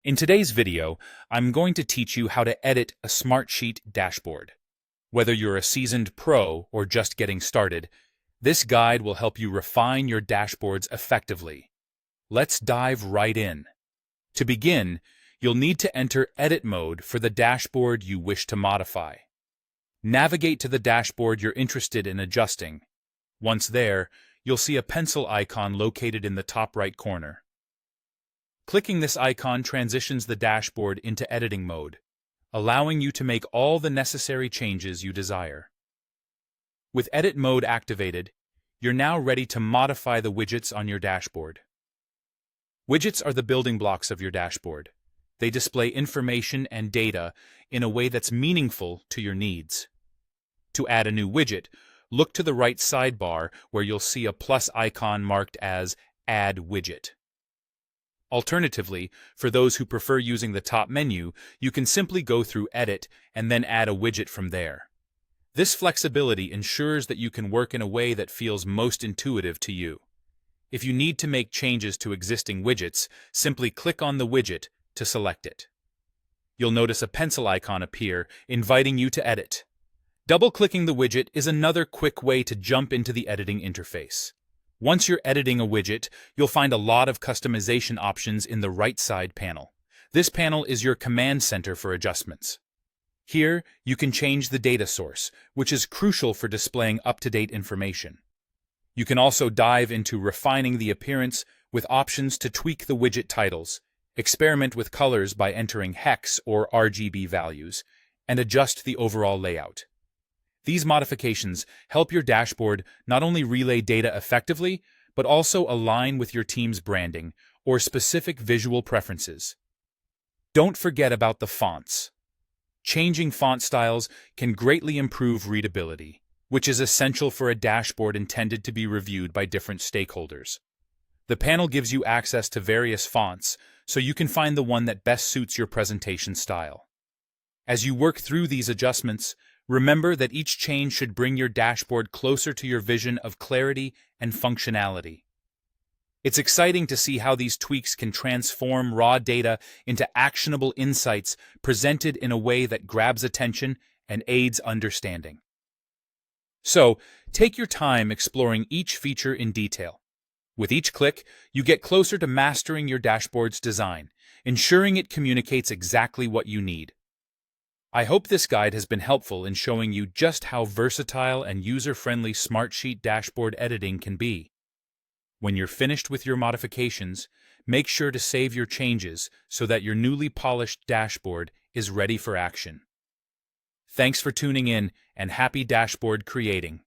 In today's video, I'm going to teach you how to edit a Smartsheet dashboard. Whether you're a seasoned pro or just getting started, this guide will help you refine your dashboards effectively. Let's dive right in. To begin, you'll need to enter Edit mode for the dashboard you wish to modify. Navigate to the dashboard you're interested in adjusting. Once there, you'll see a pencil icon located in the top right corner. Clicking this icon transitions the dashboard into editing mode, allowing you to make all the necessary changes you desire. With edit mode activated, you're now ready to modify the widgets on your dashboard. Widgets are the building blocks of your dashboard. They display information and data in a way that's meaningful to your needs. To add a new widget, look to the right sidebar where you'll see a plus icon marked as Add Widget. Alternatively, for those who prefer using the top menu, you can simply go through Edit and then add a widget from there. This flexibility ensures that you can work in a way that feels most intuitive to you. If you need to make changes to existing widgets, simply click on the widget to select it. You'll notice a pencil icon appear, inviting you to edit. Double-clicking the widget is another quick way to jump into the editing interface. Once you're editing a widget, you'll find a lot of customization options in the right side panel. This panel is your command center for adjustments. Here, you can change the data source, which is crucial for displaying up-to-date information. You can also dive into refining the appearance with options to tweak the widget titles, experiment with colors by entering hex or RGB values, and adjust the overall layout. These modifications help your dashboard not only relay data effectively, but also align with your team's branding or specific visual preferences. Don't forget about the fonts. Changing font styles can greatly improve readability, which is essential for a dashboard intended to be reviewed by different stakeholders. The panel gives you access to various fonts, so you can find the one that best suits your presentation style. As you work through these adjustments, remember that each change should bring your dashboard closer to your vision of clarity and functionality. It's exciting to see how these tweaks can transform raw data into actionable insights presented in a way that grabs attention and aids understanding. So, take your time exploring each feature in detail. With each click, you get closer to mastering your dashboard's design, ensuring it communicates exactly what you need. I hope this guide has been helpful in showing you just how versatile and user-friendly Smartsheet dashboard editing can be. When you're finished with your modifications, make sure to save your changes so that your newly polished dashboard is ready for action. Thanks for tuning in, and happy dashboard creating!